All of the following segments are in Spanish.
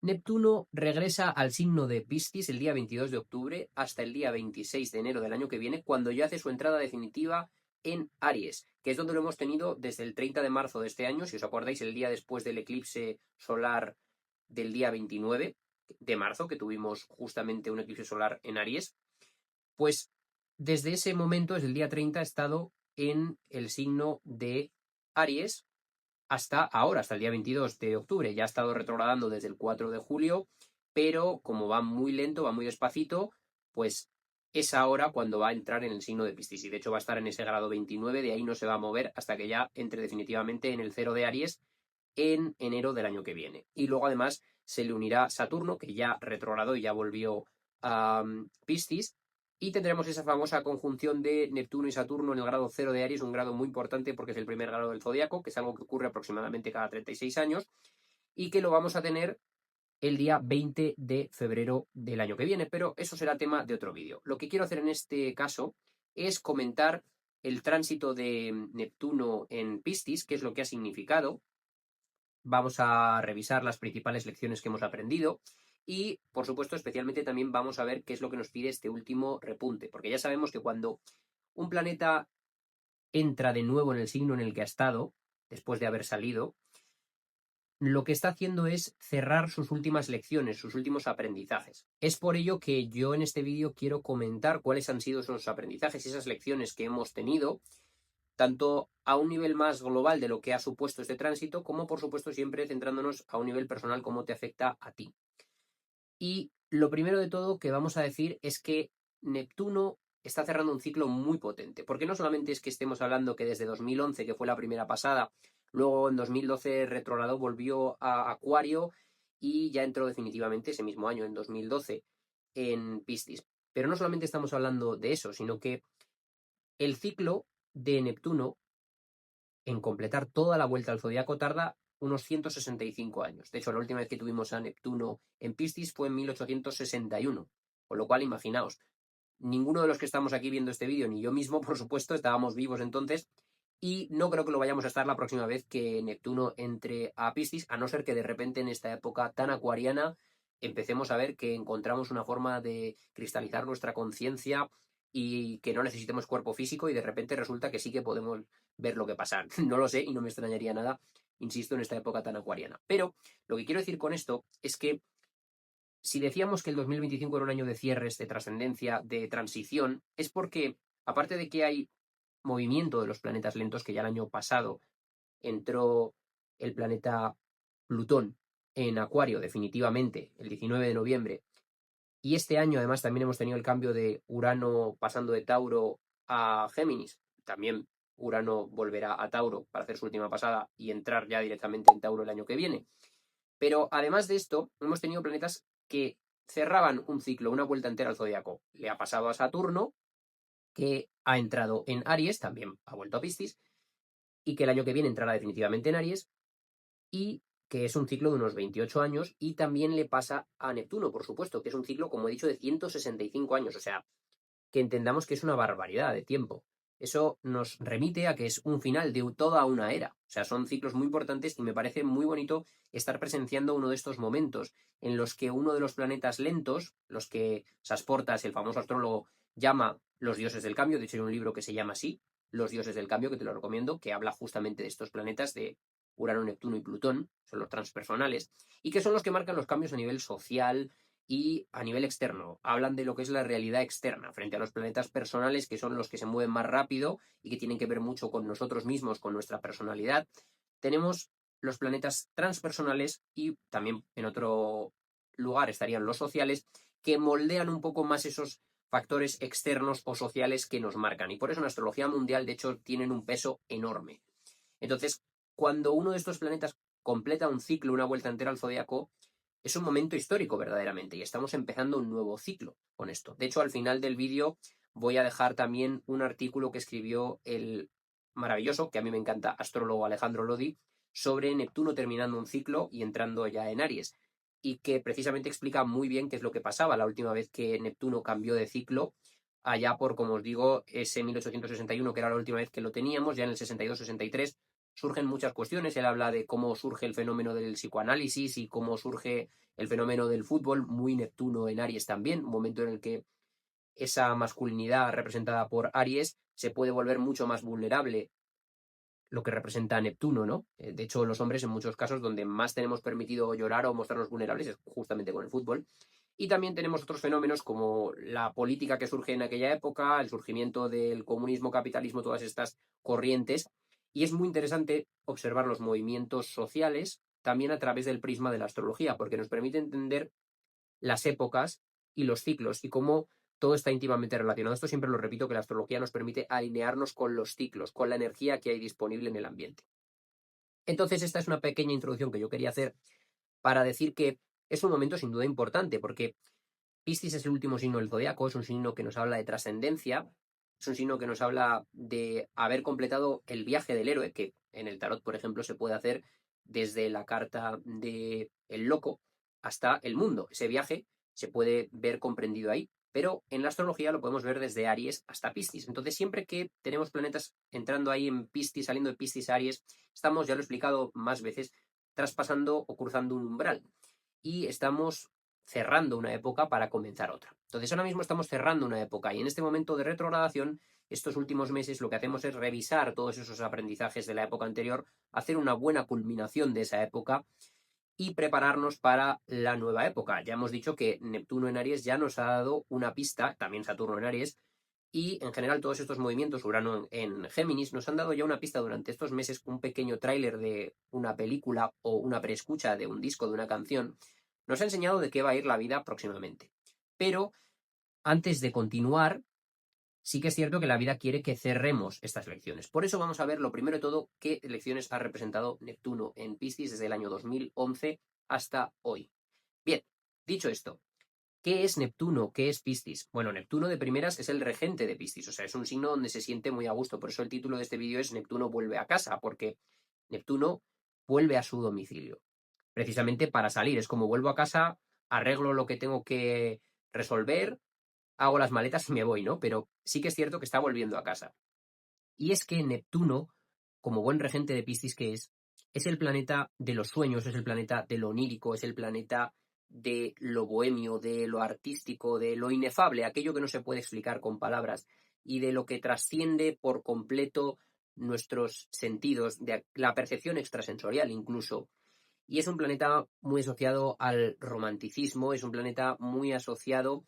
Neptuno regresa al signo de Piscis el día 22 de octubre hasta el día 26 de enero del año que viene, cuando ya hace su entrada definitiva en Aries, que es donde lo hemos tenido desde el 30 de marzo de este año, si os acordáis, el día después del eclipse solar del día 29 de marzo, que tuvimos justamente un eclipse solar en Aries. Pues desde ese momento, desde el día 30, ha estado en el signo de Aries hasta ahora, hasta el día 22 de octubre. Ya ha estado retrogradando desde el 4 de julio, pero como va muy lento, va muy despacito, pues es ahora cuando va a entrar en el signo de Piscis. Y de hecho va a estar en ese grado 29, de ahí no se va a mover hasta que ya entre definitivamente en el cero de Aries en enero del año que viene. Y luego además se le unirá Saturno, que ya retrogradó y ya volvió a Piscis, y tendremos esa famosa conjunción de Neptuno y Saturno en el grado cero de Aries, un grado muy importante porque es el primer grado del zodiaco, que es algo que ocurre aproximadamente cada 36 años, y que lo vamos a tener el día 20 de febrero del año que viene, pero eso será tema de otro vídeo. Lo que quiero hacer en este caso es comentar el tránsito de Neptuno en Piscis, qué es lo que ha significado. Vamos a revisar las principales lecciones que hemos aprendido y, por supuesto, especialmente también vamos a ver qué es lo que nos pide este último repunte, porque ya sabemos que cuando un planeta entra de nuevo en el signo en el que ha estado, después de haber salido, lo que está haciendo es cerrar sus últimas lecciones, sus últimos aprendizajes. Es por ello que yo en este vídeo quiero comentar cuáles han sido esos aprendizajes y esas lecciones que hemos tenido, tanto a un nivel más global de lo que ha supuesto este tránsito, como por supuesto siempre centrándonos a un nivel personal, cómo te afecta a ti. Y lo primero de todo que vamos a decir es que Neptuno está cerrando un ciclo muy potente, porque no solamente es que estemos hablando que desde 2011, que fue la primera pasada, luego en 2012 retrogradó, volvió a Acuario y ya entró definitivamente ese mismo año, en 2012, en Piscis. Pero no solamente estamos hablando de eso, sino que el ciclo de Neptuno en completar toda la vuelta al zodiaco tarda unos 165 años. De hecho, la última vez que tuvimos a Neptuno en Piscis fue en 1861. Con lo cual, imaginaos, ninguno de los que estamos aquí viendo este vídeo, ni yo mismo, por supuesto, estábamos vivos entonces, y no creo que lo vayamos a estar la próxima vez que Neptuno entre a Piscis, a no ser que de repente en esta época tan acuariana empecemos a ver que encontramos una forma de cristalizar nuestra conciencia y que no necesitemos cuerpo físico y de repente resulta que sí que podemos ver lo que pasa. No lo sé y no me extrañaría nada, insisto, en esta época tan acuariana. Pero lo que quiero decir con esto es que si decíamos que el 2025 era un año de cierres, de trascendencia, de transición, es porque, aparte de que hay movimiento de los planetas lentos, que ya el año pasado entró el planeta Plutón en Acuario definitivamente el 19 de noviembre, y este año además también hemos tenido el cambio de Urano pasando de Tauro a Géminis, también Urano volverá a Tauro para hacer su última pasada y entrar ya directamente en Tauro el año que viene. Pero además de esto, hemos tenido planetas que cerraban un ciclo, una vuelta entera al zodiaco. Le ha pasado a Saturno, que ha entrado en Aries, también ha vuelto a Piscis, y que el año que viene entrará definitivamente en Aries, y que es un ciclo de unos 28 años, y también le pasa a Neptuno, por supuesto, que es un ciclo, como he dicho, de 165 años, o sea, que entendamos que es una barbaridad de tiempo. Eso nos remite a que es un final de toda una era. O sea, son ciclos muy importantes y me parece muy bonito estar presenciando uno de estos momentos en los que uno de los planetas lentos, los que Sasportas, el famoso astrólogo, llama los dioses del cambio, de hecho hay un libro que se llama así, Los dioses del cambio, que te lo recomiendo, que habla justamente de estos planetas de Urano, Neptuno y Plutón, son los transpersonales, y que son los que marcan los cambios a nivel social, y a nivel externo. Hablan de lo que es la realidad externa frente a los planetas personales, que son los que se mueven más rápido y que tienen que ver mucho con nosotros mismos, con nuestra personalidad. Tenemos los planetas transpersonales y también en otro lugar estarían los sociales, que moldean un poco más esos factores externos o sociales que nos marcan. Y por eso en astrología mundial, de hecho, tienen un peso enorme. Entonces, cuando uno de estos planetas completa un ciclo, una vuelta entera al zodiaco, es un momento histórico verdaderamente y estamos empezando un nuevo ciclo con esto. De hecho, al final del vídeo voy a dejar también un artículo que escribió el maravilloso, que a mí me encanta, astrólogo Alejandro Lodi, sobre Neptuno terminando un ciclo y entrando ya en Aries, y que precisamente explica muy bien qué es lo que pasaba la última vez que Neptuno cambió de ciclo, allá por, como os digo, ese 1861, que era la última vez que lo teníamos, ya en el 62-63 surgen muchas cuestiones. Él habla de cómo surge el fenómeno del psicoanálisis y cómo surge el fenómeno del fútbol, muy Neptuno en Aries también, un momento en el que esa masculinidad representada por Aries se puede volver mucho más vulnerable, lo que representa Neptuno, ¿no? De hecho, los hombres en muchos casos donde más tenemos permitido llorar o mostrarnos vulnerables es justamente con el fútbol. Y también tenemos otros fenómenos como la política que surge en aquella época, el surgimiento del comunismo, capitalismo, todas estas corrientes. Y es muy interesante observar los movimientos sociales también a través del prisma de la astrología, porque nos permite entender las épocas y los ciclos y cómo todo está íntimamente relacionado. Esto siempre lo repito, que la astrología nos permite alinearnos con los ciclos, con la energía que hay disponible en el ambiente. Entonces, esta es una pequeña introducción que yo quería hacer para decir que es un momento sin duda importante, porque Piscis es el último signo del zodiaco, es un signo que nos habla de trascendencia, es un signo que nos habla de haber completado el viaje del héroe, que en el tarot, por ejemplo, se puede hacer desde la carta de el loco hasta el mundo. Ese viaje se puede ver comprendido ahí, pero en la astrología lo podemos ver desde Aries hasta Piscis. Entonces, siempre que tenemos planetas entrando ahí en Piscis, saliendo de Piscis a Aries, estamos, ya lo he explicado más veces, traspasando o cruzando un umbral. Y estamos cerrando una época para comenzar otra. Entonces ahora mismo estamos cerrando una época y en este momento de retrogradación, estos últimos meses lo que hacemos es revisar todos esos aprendizajes de la época anterior, hacer una buena culminación de esa época y prepararnos para la nueva época. Ya hemos dicho que Neptuno en Aries ya nos ha dado una pista, también Saturno en Aries, y en general todos estos movimientos, Urano en Géminis, nos han dado ya una pista durante estos meses, un pequeño tráiler de una película o una preescucha de un disco, de una canción, nos ha enseñado de qué va a ir la vida próximamente. Pero antes de continuar, sí que es cierto que la vida quiere que cerremos estas lecciones. Por eso vamos a ver, lo primero de todo, qué lecciones ha representado Neptuno en Piscis desde el año 2011 hasta hoy. Bien, dicho esto, ¿qué es Neptuno? ¿Qué es Piscis? Bueno, Neptuno de primeras es el regente de Piscis, o sea, es un signo donde se siente muy a gusto. Por eso el título de este vídeo es Neptuno vuelve a casa, porque Neptuno vuelve a su domicilio, precisamente para salir. Es como vuelvo a casa, arreglo lo que tengo que resolver, hago las maletas y me voy, ¿no? Pero sí que es cierto que está volviendo a casa. Y es que Neptuno, como buen regente de Piscis que es el planeta de los sueños, es el planeta de lo onírico, es el planeta de lo bohemio, de lo artístico, de lo inefable, aquello que no se puede explicar con palabras y de lo que trasciende por completo nuestros sentidos, de la percepción extrasensorial incluso. Y es un planeta muy asociado al romanticismo, es un planeta muy asociado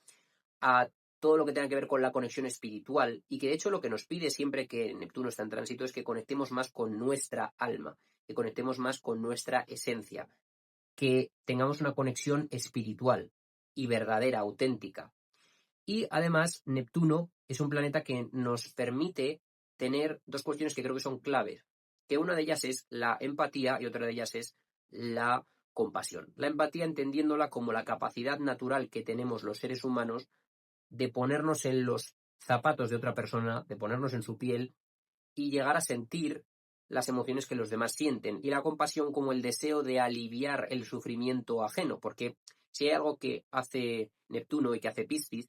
a todo lo que tenga que ver con la conexión espiritual y que de hecho lo que nos pide siempre que Neptuno está en tránsito es que conectemos más con nuestra alma, que conectemos más con nuestra esencia, que tengamos una conexión espiritual y verdadera, auténtica. Y además Neptuno es un planeta que nos permite tener dos cuestiones que creo que son claves, que una de ellas es la empatía y otra de ellas es la compasión. La empatía entendiéndola como la capacidad natural que tenemos los seres humanos de ponernos en los zapatos de otra persona, de ponernos en su piel y llegar a sentir las emociones que los demás sienten. Y la compasión como el deseo de aliviar el sufrimiento ajeno, porque si hay algo que hace Neptuno y que hace Piscis,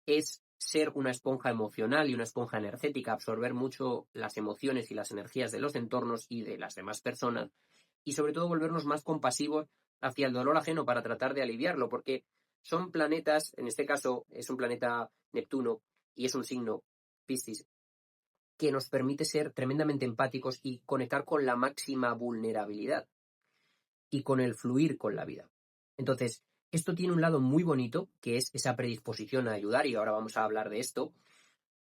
es ser una esponja emocional y una esponja energética, absorber mucho las emociones y las energías de los entornos y de las demás personas, y sobre todo volvernos más compasivos hacia el dolor ajeno para tratar de aliviarlo, porque son planetas, en este caso es un planeta Neptuno y es un signo Piscis, que nos permite ser tremendamente empáticos y conectar con la máxima vulnerabilidad y con el fluir con la vida. Entonces, esto tiene un lado muy bonito, que es esa predisposición a ayudar, y ahora vamos a hablar de esto,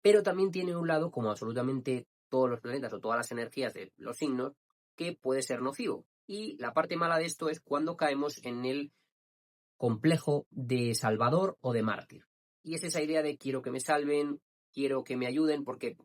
pero también tiene un lado, como absolutamente todos los planetas o todas las energías de los signos, que puede ser nocivo. Y la parte mala de esto es cuando caemos en el complejo de salvador o de mártir. Y es esa idea de quiero que me salven, quiero que me ayuden, porque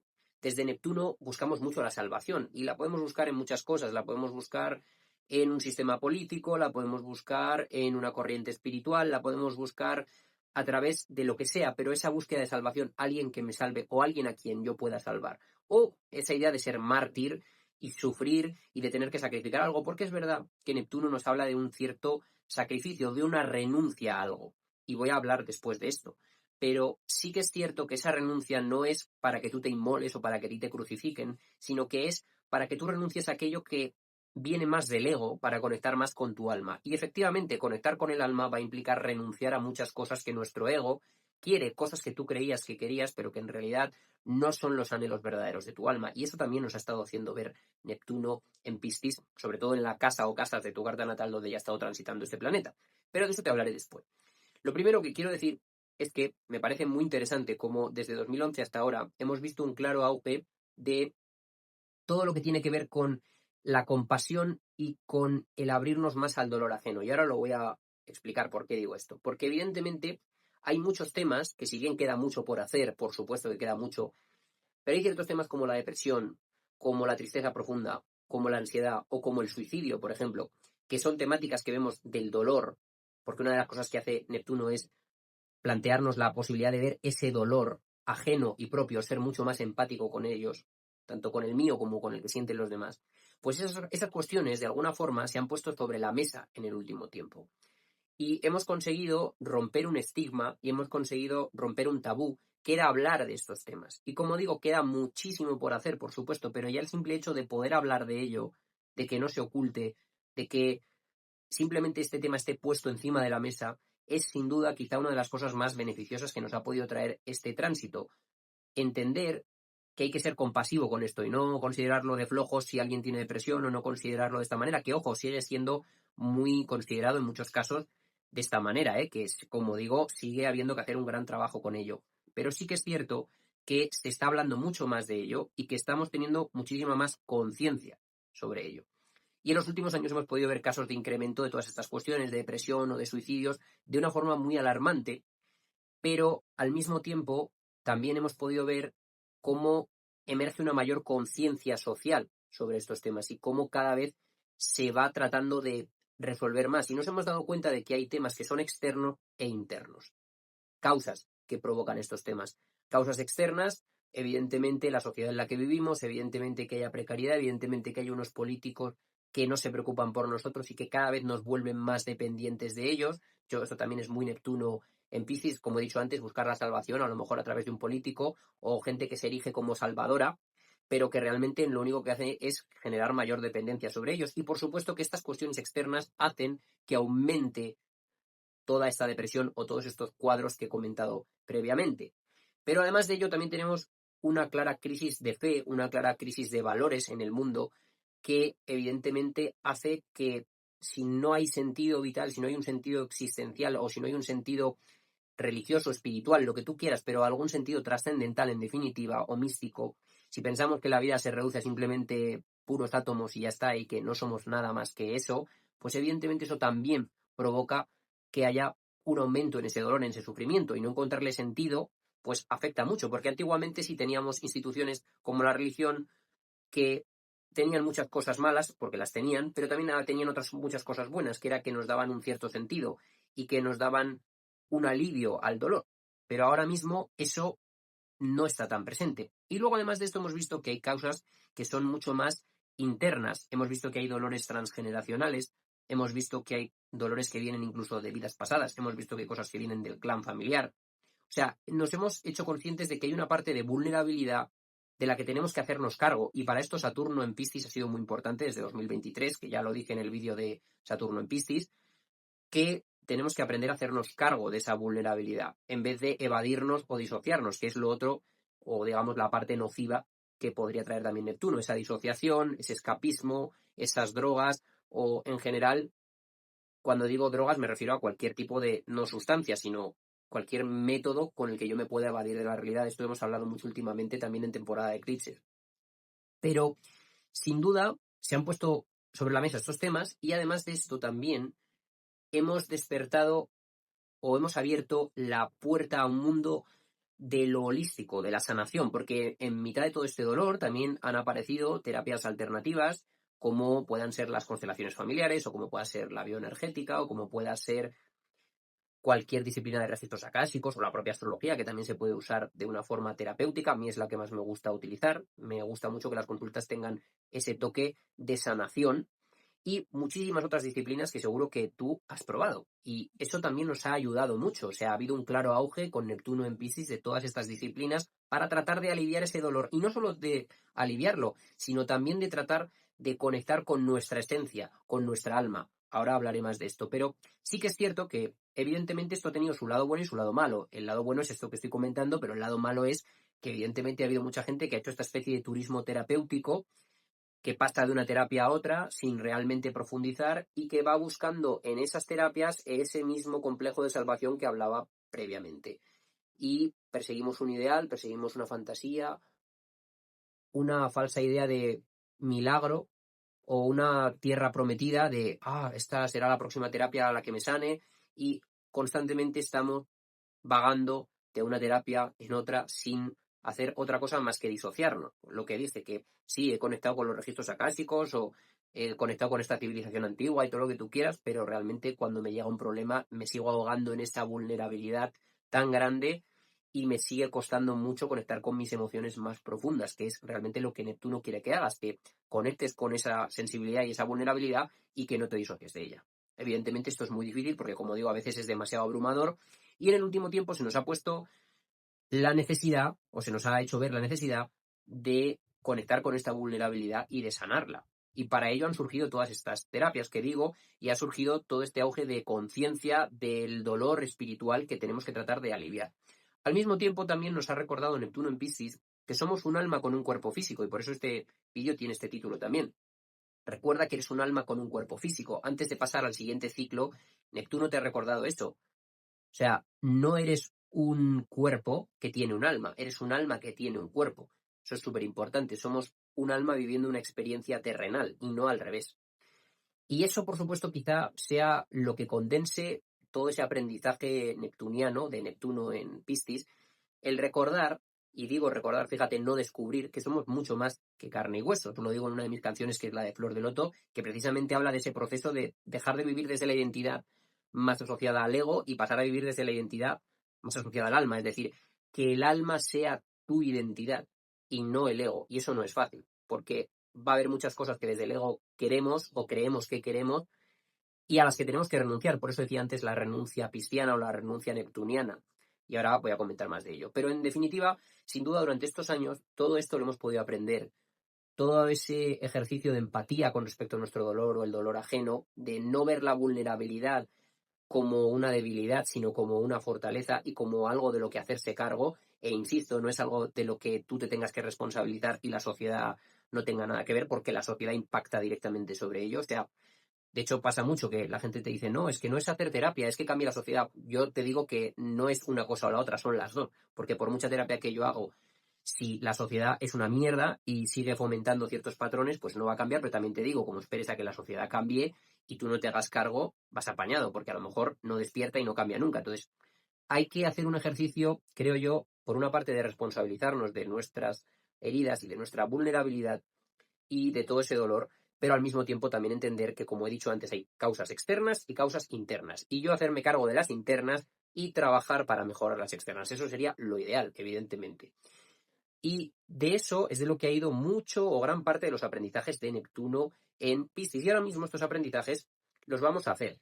desde Neptuno buscamos mucho la salvación y la podemos buscar en muchas cosas, la podemos buscar en un sistema político, la podemos buscar en una corriente espiritual, la podemos buscar a través de lo que sea, pero esa búsqueda de salvación, alguien que me salve o alguien a quien yo pueda salvar, o esa idea de ser mártir y sufrir y de tener que sacrificar algo, porque es verdad que Neptuno nos habla de un cierto sacrificio, de una renuncia a algo, y voy a hablar después de esto. Pero sí que es cierto que esa renuncia no es para que tú te inmoles o para que a ti te crucifiquen, sino que es para que tú renuncies a aquello que viene más del ego para conectar más con tu alma. Y efectivamente, conectar con el alma va a implicar renunciar a muchas cosas que nuestro ego quiere, cosas que tú creías que querías, pero que en realidad no son los anhelos verdaderos de tu alma. Y eso también nos ha estado haciendo ver Neptuno en Piscis, sobre todo en la casa o casas de tu carta natal donde ya ha estado transitando este planeta. Pero de eso te hablaré después. Lo primero que quiero decir es que me parece muy interesante cómo desde 2011 hasta ahora hemos visto un claro auge de todo lo que tiene que ver con la compasión y con el abrirnos más al dolor ajeno. Y ahora lo voy a explicar por qué digo esto. Porque evidentemente hay muchos temas que si bien queda mucho por hacer, por supuesto que queda mucho, pero hay ciertos temas como la depresión, como la tristeza profunda, como la ansiedad o como el suicidio, por ejemplo, que son temáticas que vemos del dolor, porque una de las cosas que hace Neptuno es plantearnos la posibilidad de ver ese dolor ajeno y propio, ser mucho más empático con ellos, tanto con el mío como con el que sienten los demás, pues esas cuestiones de alguna forma se han puesto sobre la mesa en el último tiempo. Y hemos conseguido romper un estigma y hemos conseguido romper un tabú, que era hablar de estos temas. Y como digo, queda muchísimo por hacer, por supuesto, pero ya el simple hecho de poder hablar de ello, de que no se oculte, de que simplemente este tema esté puesto encima de la mesa, es sin duda quizá una de las cosas más beneficiosas que nos ha podido traer este tránsito. Entender que hay que ser compasivo con esto y no considerarlo de flojos si alguien tiene depresión o no considerarlo de esta manera, que ojo, sigue siendo muy considerado en muchos casos de esta manera, que es, como digo, sigue habiendo que hacer un gran trabajo con ello. Pero sí que es cierto que se está hablando mucho más de ello y que estamos teniendo muchísima más conciencia sobre ello. Y en los últimos años hemos podido ver casos de incremento de todas estas cuestiones de depresión o de suicidios de una forma muy alarmante, pero al mismo tiempo también hemos podido ver cómo emerge una mayor conciencia social sobre estos temas y cómo cada vez se va tratando de resolver más. Y nos hemos dado cuenta de que hay temas que son externos e internos. Causas que provocan estos temas. Causas externas, evidentemente la sociedad en la que vivimos, evidentemente que haya precariedad, evidentemente que hay unos políticos que no se preocupan por nosotros y que cada vez nos vuelven más dependientes de ellos. Esto también es muy Neptuno en Piscis, como he dicho antes, buscar la salvación, a lo mejor a través de un político o gente que se erige como salvadora, pero que realmente lo único que hace es generar mayor dependencia sobre ellos. Y por supuesto que estas cuestiones externas hacen que aumente toda esta depresión o todos estos cuadros que he comentado previamente. Pero además de ello también tenemos una clara crisis de fe, una clara crisis de valores en el mundo que evidentemente hace que si no hay sentido vital, si no hay un sentido existencial o si no hay un sentido religioso, espiritual, lo que tú quieras, pero algún sentido trascendental en definitiva o místico, si pensamos que la vida se reduce a simplemente puros átomos y ya está y que no somos nada más que eso, pues evidentemente eso también provoca que haya un aumento en ese dolor, en ese sufrimiento y no encontrarle sentido, pues afecta mucho, porque antiguamente sí teníamos instituciones como la religión que tenían muchas cosas malas, porque las tenían, pero también tenían otras muchas cosas buenas, que era que nos daban un cierto sentido y que nos daban un alivio al dolor. Pero ahora mismo eso no está tan presente. Y luego, además de esto, hemos visto que hay causas que son mucho más internas. Hemos visto que hay dolores transgeneracionales, hemos visto que hay dolores que vienen incluso de vidas pasadas, hemos visto que hay cosas que vienen del clan familiar. O sea, nos hemos hecho conscientes de que hay una parte de vulnerabilidad de la que tenemos que hacernos cargo. Y para esto Saturno en Piscis ha sido muy importante desde 2023, que ya lo dije en el vídeo de Saturno en Piscis, que tenemos que aprender a hacernos cargo de esa vulnerabilidad, en vez de evadirnos o disociarnos, que es lo otro, o digamos la parte nociva que podría traer también Neptuno, esa disociación, ese escapismo, esas drogas, o en general, cuando digo drogas me refiero a cualquier tipo de, no sustancia, sino cualquier método con el que yo me pueda evadir de la realidad. Esto hemos hablado mucho últimamente también en temporada de eclipses. Pero, sin duda, se han puesto sobre la mesa estos temas y además de esto también hemos despertado o hemos abierto la puerta a un mundo de lo holístico, de la sanación, porque en mitad de todo este dolor también han aparecido terapias alternativas, como puedan ser las constelaciones familiares, o como pueda ser la bioenergética, o como pueda ser cualquier disciplina de registros acásicos, o la propia astrología, que también se puede usar de una forma terapéutica. A mí es la que más me gusta utilizar. Me gusta mucho que las consultas tengan ese toque de sanación. y muchísimas otras disciplinas que seguro que tú has probado. Y eso también nos ha ayudado mucho. O sea, ha habido un claro auge con Neptuno en Piscis de todas estas disciplinas para tratar de aliviar ese dolor. Y no solo de aliviarlo, sino también de tratar de conectar con nuestra esencia, con nuestra alma. Ahora hablaré más de esto, pero sí que es cierto que evidentemente esto ha tenido su lado bueno y su lado malo. El lado bueno es esto que estoy comentando, pero el lado malo es que evidentemente ha habido mucha gente que ha hecho esta especie de turismo terapéutico que pasa de una terapia a otra sin realmente profundizar y que va buscando en esas terapias ese mismo complejo de salvación que hablaba previamente. Y perseguimos un ideal, perseguimos una fantasía, una falsa idea de milagro o una tierra prometida de, esta será la próxima terapia a la que me sane, y constantemente estamos vagando de una terapia en otra sin hacer otra cosa más que disociarnos. Lo que dice que sí, he conectado con los registros acásicos o he conectado con esta civilización antigua y todo lo que tú quieras, pero realmente cuando me llega un problema me sigo ahogando en esta vulnerabilidad tan grande y me sigue costando mucho conectar con mis emociones más profundas, que es realmente lo que Neptuno quiere que hagas, que conectes con esa sensibilidad y esa vulnerabilidad y que no te disocies de ella. Evidentemente esto es muy difícil porque, como digo, a veces es demasiado abrumador y en el último tiempo se nos ha puesto la necesidad, o se nos ha hecho ver la necesidad de conectar con esta vulnerabilidad y de sanarla. Y para ello han surgido todas estas terapias que digo, y ha surgido todo este auge de conciencia del dolor espiritual que tenemos que tratar de aliviar. Al mismo tiempo también nos ha recordado Neptuno en Piscis que somos un alma con un cuerpo físico, y por eso este vídeo tiene este título también. Recuerda que eres un alma con un cuerpo físico. Antes de pasar al siguiente ciclo, Neptuno te ha recordado esto. O sea, no eres un cuerpo que tiene un alma, eres un alma que tiene un cuerpo. Eso es súper importante. Somos un alma viviendo una experiencia terrenal y no al revés. Y eso, por supuesto, quizá sea lo que condense todo ese aprendizaje neptuniano, de Neptuno en Piscis, el recordar, y digo recordar, fíjate, no descubrir, que somos mucho más que carne y hueso. Tú lo digo en una de mis canciones, que es la de Flor de Loto, que precisamente habla de ese proceso de dejar de vivir desde la identidad más asociada al ego y pasar a vivir desde la identidad más asociada al alma. Es decir, que el alma sea tu identidad y no el ego. Y eso no es fácil, porque va a haber muchas cosas que desde el ego queremos o creemos que queremos y a las que tenemos que renunciar. Por eso decía antes la renuncia pisciana o la renuncia neptuniana. Y ahora voy a comentar más de ello. Pero en definitiva, sin duda, durante estos años, todo esto lo hemos podido aprender. Todo ese ejercicio de empatía con respecto a nuestro dolor o el dolor ajeno, de no ver la vulnerabilidad como una debilidad, sino como una fortaleza y como algo de lo que hacerse cargo. E insisto, no es algo de lo que tú te tengas que responsabilizar y la sociedad no tenga nada que ver, porque la sociedad impacta directamente sobre ello. O sea, de hecho, pasa mucho que la gente te dice, no, es que no es hacer terapia, es que cambia la sociedad. Yo te digo que no es una cosa o la otra, son las dos. Porque por mucha terapia que yo hago, si la sociedad es una mierda y sigue fomentando ciertos patrones, pues no va a cambiar. Pero también te digo, como esperes a que la sociedad cambie y tú no te hagas cargo, vas apañado, porque a lo mejor no despierta y no cambia nunca. Entonces, hay que hacer un ejercicio, creo yo, por una parte de responsabilizarnos de nuestras heridas y de nuestra vulnerabilidad y de todo ese dolor, pero al mismo tiempo también entender que, como he dicho antes, hay causas externas y causas internas. Y yo hacerme cargo de las internas y trabajar para mejorar las externas. Eso sería lo ideal, evidentemente. Y de eso es de lo que ha ido mucho o gran parte de los aprendizajes de Neptuno en Piscis. Y ahora mismo estos aprendizajes los vamos a hacer.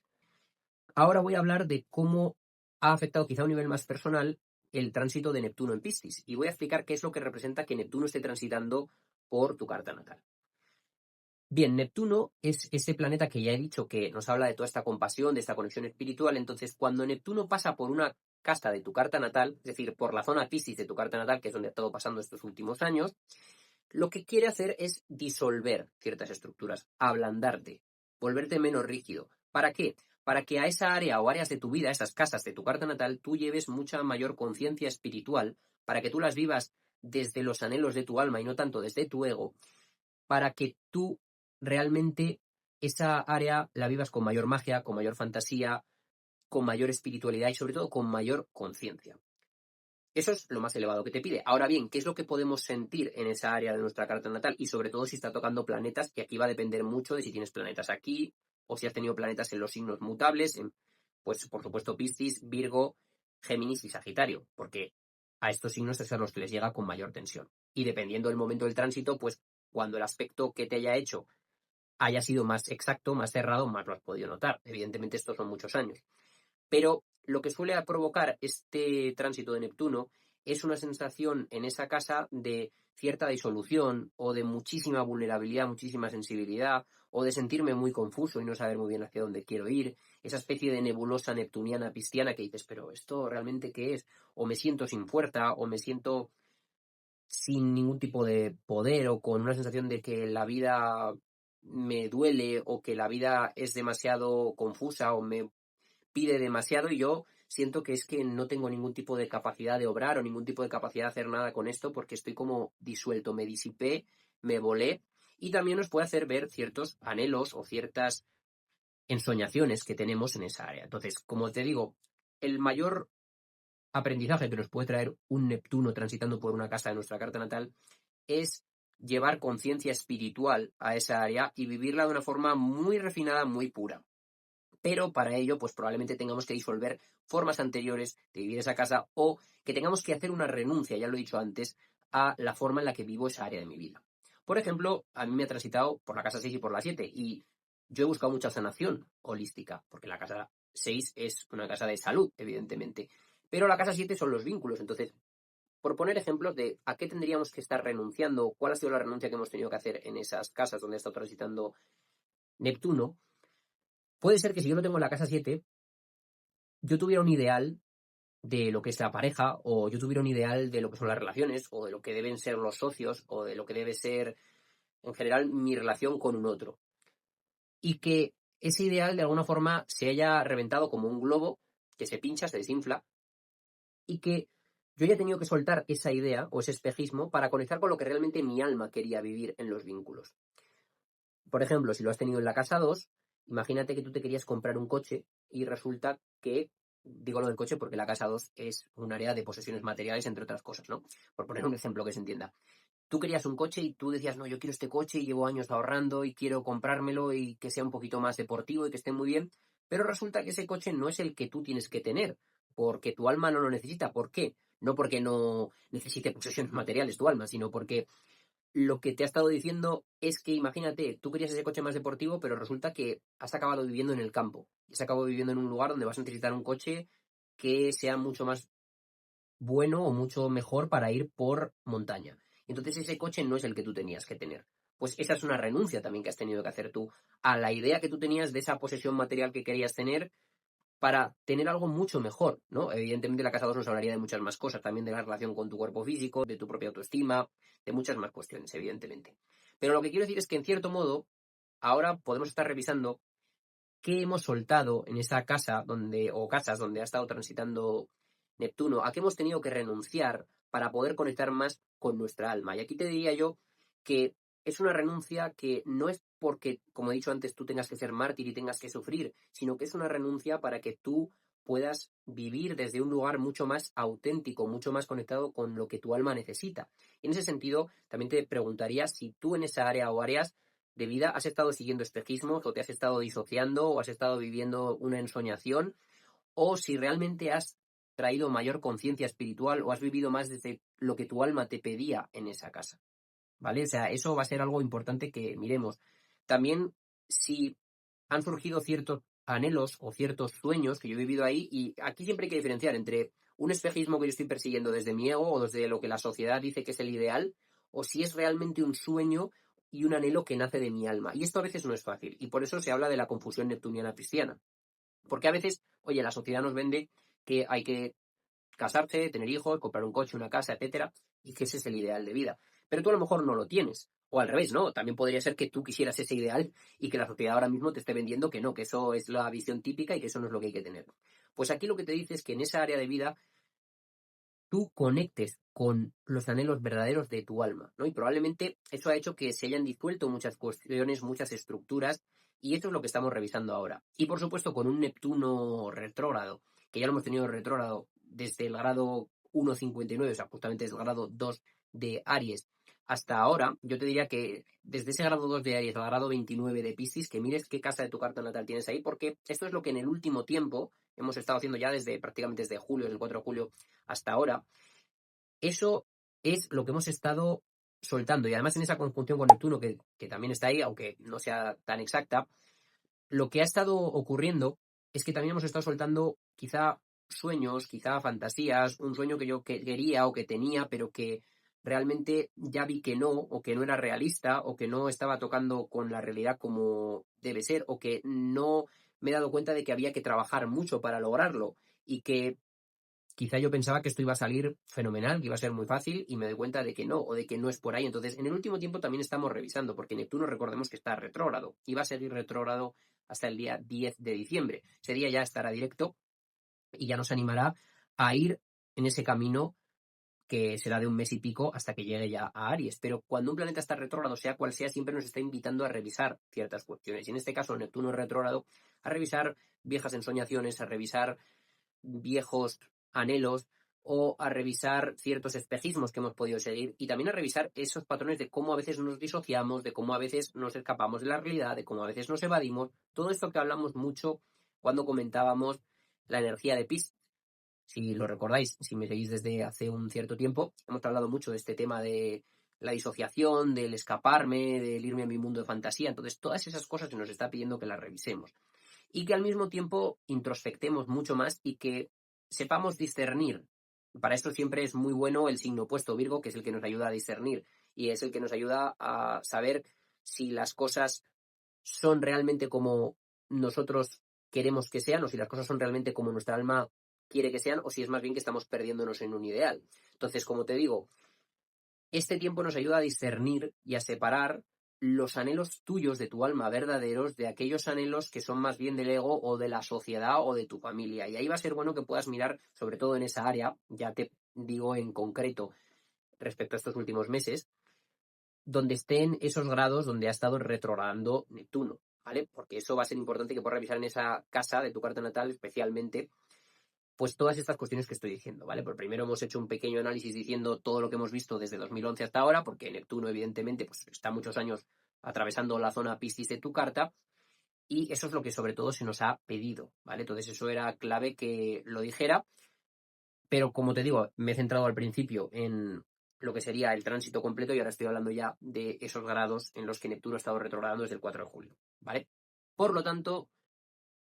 Ahora voy a hablar de cómo ha afectado quizá a un nivel más personal el tránsito de Neptuno en Piscis. Y voy a explicar qué es lo que representa que Neptuno esté transitando por tu carta natal. Bien, Neptuno es ese planeta que ya he dicho que nos habla de toda esta compasión, de esta conexión espiritual. Entonces, cuando Neptuno pasa por una casta de tu carta natal, es decir, por la zona Piscis de tu carta natal, que es donde ha estado pasando estos últimos años, lo que quiere hacer es disolver ciertas estructuras, ablandarte, volverte menos rígido. ¿Para qué? Para que a esa área o áreas de tu vida, esas casas de tu carta natal, tú lleves mucha mayor conciencia espiritual, para que tú las vivas desde los anhelos de tu alma y no tanto desde tu ego, para que tú realmente esa área la vivas con mayor magia, con mayor fantasía, con mayor espiritualidad y sobre todo con mayor conciencia. Eso es lo más elevado que te pide. Ahora bien, ¿qué es lo que podemos sentir en esa área de nuestra carta natal? Y sobre todo si está tocando planetas, que aquí va a depender mucho de si tienes planetas aquí o si has tenido planetas en los signos mutables, pues por supuesto Piscis, Virgo, Géminis y Sagitario, porque a estos signos es a los que les llega con mayor tensión. Y dependiendo del momento del tránsito, pues cuando el aspecto que te haya hecho haya sido más exacto, más cerrado, más lo has podido notar. Evidentemente estos son muchos años. Pero lo que suele provocar este tránsito de Neptuno es una sensación en esa casa de cierta disolución o de muchísima vulnerabilidad, muchísima sensibilidad, o de sentirme muy confuso y no saber muy bien hacia dónde quiero ir, esa especie de nebulosa neptuniana pisciana que dices, pero ¿esto realmente qué es? O me siento sin fuerza, o me siento sin ningún tipo de poder, o con una sensación de que la vida me duele, o que la vida es demasiado confusa, o me pide demasiado, y yo siento que es que no tengo ningún tipo de capacidad de obrar o ningún tipo de capacidad de hacer nada con esto porque estoy como disuelto, me disipé, me volé, y también nos puede hacer ver ciertos anhelos o ciertas ensoñaciones que tenemos en esa área. Entonces, como te digo, el mayor aprendizaje que nos puede traer un Neptuno transitando por una casa de nuestra carta natal es llevar conciencia espiritual a esa área y vivirla de una forma muy refinada, muy pura. Pero para ello, pues probablemente tengamos que disolver formas anteriores de vivir esa casa, o que tengamos que hacer una renuncia, ya lo he dicho antes, a la forma en la que vivo esa área de mi vida. Por ejemplo, a mí me ha transitado por la casa 6 y por la 7, y yo he buscado mucha sanación holística, porque la casa 6 es una casa de salud, evidentemente, pero la casa 7 son los vínculos. Entonces, por poner ejemplos de a qué tendríamos que estar renunciando, cuál ha sido la renuncia que hemos tenido que hacer en esas casas donde ha estado transitando Neptuno, puede ser que si yo lo tengo en la casa 7, yo tuviera un ideal de lo que es la pareja, o yo tuviera un ideal de lo que son las relaciones, o de lo que deben ser los socios, o de lo que debe ser, en general, mi relación con un otro. Y que ese ideal, de alguna forma, se haya reventado como un globo que se pincha, se desinfla, y que yo haya tenido que soltar esa idea o ese espejismo para conectar con lo que realmente mi alma quería vivir en los vínculos. Por ejemplo, si lo has tenido en la casa 2, imagínate que tú te querías comprar un coche y resulta que, digo lo del coche porque la casa 2 es un área de posesiones materiales, entre otras cosas, ¿no? Por poner un ejemplo que se entienda. Tú querías un coche y tú decías, no, yo quiero este coche y llevo años ahorrando y quiero comprármelo y que sea un poquito más deportivo y que esté muy bien, pero resulta que ese coche no es el que tú tienes que tener, porque tu alma no lo necesita. ¿Por qué? No porque no necesite posesiones materiales tu alma, sino porque lo que te ha estado diciendo es que, imagínate, tú querías ese coche más deportivo, pero resulta que has acabado viviendo en el campo. Y has acabado viviendo en un lugar donde vas a necesitar un coche que sea mucho más bueno o mucho mejor para ir por montaña. Entonces ese coche no es el que tú tenías que tener. Pues esa es una renuncia también que has tenido que hacer tú a la idea que tú tenías de esa posesión material que querías tener, para tener algo mucho mejor, ¿no? Evidentemente la casa 2 nos hablaría de muchas más cosas, también de la relación con tu cuerpo físico, de tu propia autoestima, de muchas más cuestiones, evidentemente. Pero lo que quiero decir es que, en cierto modo, ahora podemos estar revisando qué hemos soltado en esa casa donde, o casas donde ha estado transitando Neptuno, a qué hemos tenido que renunciar para poder conectar más con nuestra alma. Y aquí te diría yo que es una renuncia que no es porque, como he dicho antes, tú tengas que ser mártir y tengas que sufrir, sino que es una renuncia para que tú puedas vivir desde un lugar mucho más auténtico, mucho más conectado con lo que tu alma necesita. Y en ese sentido, también te preguntaría si tú en esa área o áreas de vida has estado siguiendo espejismos, o te has estado disociando, o has estado viviendo una ensoñación, o si realmente has traído mayor conciencia espiritual o has vivido más desde lo que tu alma te pedía en esa casa. ¿Vale? O sea, eso va a ser algo importante que miremos. También, si han surgido ciertos anhelos o ciertos sueños que yo he vivido ahí, y aquí siempre hay que diferenciar entre un espejismo que yo estoy persiguiendo desde mi ego o desde lo que la sociedad dice que es el ideal, o si es realmente un sueño y un anhelo que nace de mi alma. Y esto a veces no es fácil, y por eso se habla de la confusión neptuniana cristiana. Porque a veces, oye, la sociedad nos vende que hay que casarse, tener hijos, comprar un coche, una casa, etcétera, y que ese es el ideal de vida. Pero tú a lo mejor no lo tienes. O al revés, ¿no? También podría ser que tú quisieras ese ideal y que la sociedad ahora mismo te esté vendiendo que no, que eso es la visión típica y que eso no es lo que hay que tener. Pues aquí lo que te dice es que en esa área de vida tú conectes con los anhelos verdaderos de tu alma, ¿no? Y probablemente eso ha hecho que se hayan disuelto muchas cuestiones, muchas estructuras, y esto es lo que estamos revisando ahora. Y por supuesto, con un Neptuno retrógrado, que ya lo hemos tenido retrógrado desde el grado 1,59, o sea, justamente desde el grado 2 de Aries hasta ahora, yo te diría que desde ese grado 2 de Aries al grado 29 de Piscis, que mires qué casa de tu carta natal tienes ahí, porque esto es lo que en el último tiempo hemos estado haciendo ya desde prácticamente desde julio, desde el 4 de julio hasta ahora. Eso es lo que hemos estado soltando, y además en esa conjunción con Neptuno, que también está ahí, aunque no sea tan exacta, lo que ha estado ocurriendo es que también hemos estado soltando quizá sueños, quizá fantasías, un sueño que yo quería o que tenía, pero que realmente ya vi que no, o que no era realista, o que no estaba tocando con la realidad como debe ser, o que no me he dado cuenta de que había que trabajar mucho para lograrlo, y que quizá yo pensaba que esto iba a salir fenomenal, que iba a ser muy fácil, y me doy cuenta de que no, o de que no es por ahí. Entonces, en el último tiempo también estamos revisando, porque Neptuno recordemos que está retrógrado, y va a seguir retrógrado hasta el día 10 de diciembre. Ese día ya estará directo y ya nos animará a ir en ese camino que será de un mes y pico hasta que llegue ya a Aries. Pero cuando un planeta está retrógrado, sea cual sea, siempre nos está invitando a revisar ciertas cuestiones. Y en este caso, Neptuno retrógrado, a revisar viejas ensoñaciones, a revisar viejos anhelos, o a revisar ciertos espejismos que hemos podido seguir, y también a revisar esos patrones de cómo a veces nos disociamos, de cómo a veces nos escapamos de la realidad, de cómo a veces nos evadimos, todo esto que hablamos mucho cuando comentábamos la energía de Piscis. Si lo recordáis, si me seguís desde hace un cierto tiempo, hemos hablado mucho de este tema de la disociación, del escaparme, del irme a mi mundo de fantasía. Entonces, todas esas cosas se nos está pidiendo que las revisemos y que al mismo tiempo introspectemos mucho más y que sepamos discernir. Para esto siempre es muy bueno el signo opuesto, Virgo, que es el que nos ayuda a discernir y es el que nos ayuda a saber si las cosas son realmente como nosotros queremos que sean, o si las cosas son realmente como nuestra alma quiere que sean, o si es más bien que estamos perdiéndonos en un ideal. Entonces, como te digo, este tiempo nos ayuda a discernir y a separar los anhelos tuyos de tu alma verdaderos de aquellos anhelos que son más bien del ego o de la sociedad o de tu familia. Y ahí va a ser bueno que puedas mirar, sobre todo en esa área, ya te digo en concreto respecto a estos últimos meses, donde estén esos grados donde ha estado retrogradando Neptuno, ¿vale? Porque eso va a ser importante que puedas revisar en esa casa de tu carta natal especialmente pues todas estas cuestiones que estoy diciendo, ¿vale? Por primero hemos hecho un pequeño análisis diciendo todo lo que hemos visto desde 2011 hasta ahora, porque Neptuno evidentemente pues está muchos años atravesando la zona Piscis de tu carta, y eso es lo que sobre todo se nos ha pedido, ¿vale? Entonces eso era clave que lo dijera, pero como te digo, me he centrado al principio en lo que sería el tránsito completo y ahora estoy hablando ya de esos grados en los que Neptuno ha estado retrogradando desde el 4 de julio, ¿vale? Por lo tanto,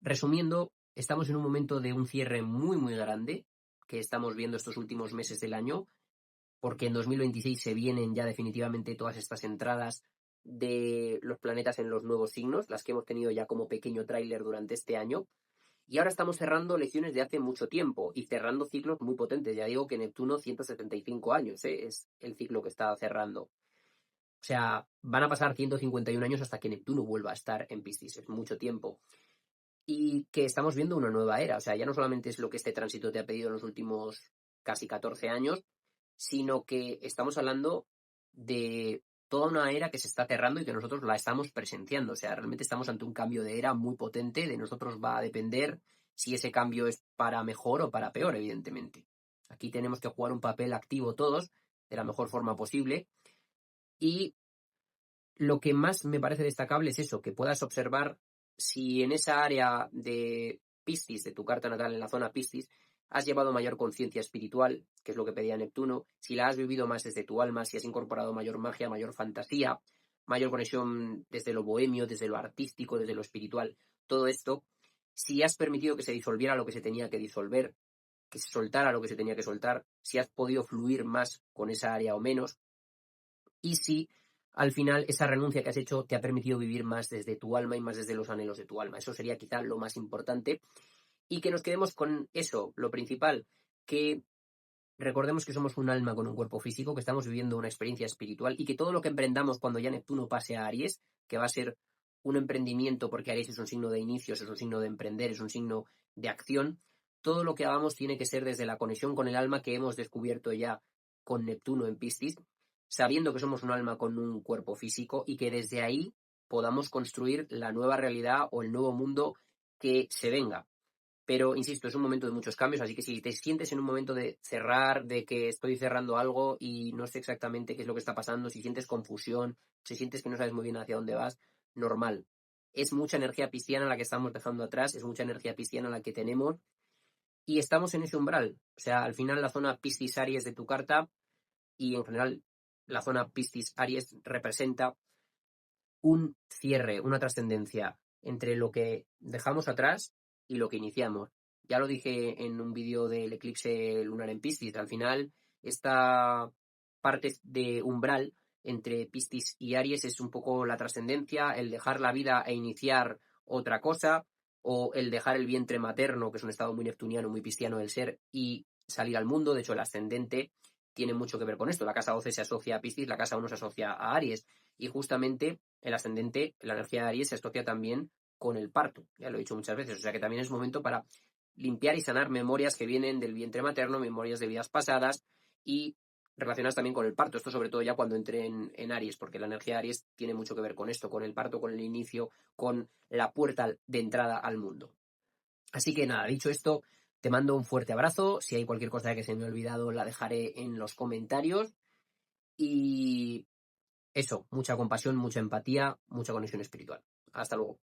resumiendo, estamos en un momento de un cierre muy, muy grande que estamos viendo estos últimos meses del año, porque en 2026 se vienen ya definitivamente todas estas entradas de los planetas en los nuevos signos, las que hemos tenido ya como pequeño tráiler durante este año. Y ahora estamos cerrando lecciones de hace mucho tiempo y cerrando ciclos muy potentes. Ya digo que Neptuno 175 años, es el ciclo que está cerrando. O sea, van a pasar 151 años hasta que Neptuno vuelva a estar en Piscis. Es mucho tiempo. Y que estamos viendo una nueva era. O sea, ya no solamente es lo que este tránsito te ha pedido en los últimos casi 14 años, sino que estamos hablando de toda una era que se está cerrando y que nosotros la estamos presenciando. O sea, realmente estamos ante un cambio de era muy potente. De nosotros va a depender si ese cambio es para mejor o para peor, evidentemente. Aquí tenemos que jugar un papel activo todos, de la mejor forma posible. Y lo que más me parece destacable es eso, que puedas observar si en esa área de Piscis, de tu carta natal, en la zona Piscis, has llevado mayor conciencia espiritual, que es lo que pedía Neptuno, si la has vivido más desde tu alma, si has incorporado mayor magia, mayor fantasía, mayor conexión desde lo bohemio, desde lo artístico, desde lo espiritual, todo esto, si has permitido que se disolviera lo que se tenía que disolver, que se soltara lo que se tenía que soltar, si has podido fluir más con esa área o menos, y si al final esa renuncia que has hecho te ha permitido vivir más desde tu alma y más desde los anhelos de tu alma. Eso sería quizá lo más importante. Y que nos quedemos con eso, lo principal, que recordemos que somos un alma con un cuerpo físico, que estamos viviendo una experiencia espiritual y que todo lo que emprendamos cuando ya Neptuno pase a Aries, que va a ser un emprendimiento porque Aries es un signo de inicios, es un signo de emprender, es un signo de acción, todo lo que hagamos tiene que ser desde la conexión con el alma que hemos descubierto ya con Neptuno en Piscis, sabiendo que somos un alma con un cuerpo físico y que desde ahí podamos construir la nueva realidad o el nuevo mundo que se venga. Pero, insisto, es un momento de muchos cambios, así que si te sientes en un momento de cerrar, de que estoy cerrando algo y no sé exactamente qué es lo que está pasando, si sientes confusión, si sientes que no sabes muy bien hacia dónde vas, normal. Es mucha energía pisciana la que estamos dejando atrás, es mucha energía pisciana la que tenemos y estamos en ese umbral. O sea, al final la zona Piscis Aries de tu carta y en general la zona Piscis-Aries representa un cierre, una trascendencia entre lo que dejamos atrás y lo que iniciamos. Ya lo dije en un vídeo del eclipse lunar en Piscis. Al final, esta parte de umbral entre Piscis y Aries es un poco la trascendencia, el dejar la vida e iniciar otra cosa, o el dejar el vientre materno, que es un estado muy neptuniano, muy pisciano del ser, y salir al mundo. De hecho, el ascendente tiene mucho que ver con esto. La casa 12 se asocia a Piscis, la casa 1 se asocia a Aries. Y justamente el ascendente, la energía de Aries, se asocia también con el parto. Ya lo he dicho muchas veces. O sea que también es momento para limpiar y sanar memorias que vienen del vientre materno, memorias de vidas pasadas y relacionadas también con el parto. Esto sobre todo ya cuando entre en Aries, porque la energía de Aries tiene mucho que ver con esto, con el parto, con el inicio, con la puerta de entrada al mundo. Así que nada, dicho esto, te mando un fuerte abrazo. Si hay cualquier cosa que se me ha olvidado, la dejaré en los comentarios. Y eso, mucha compasión, mucha empatía, mucha conexión espiritual. Hasta luego.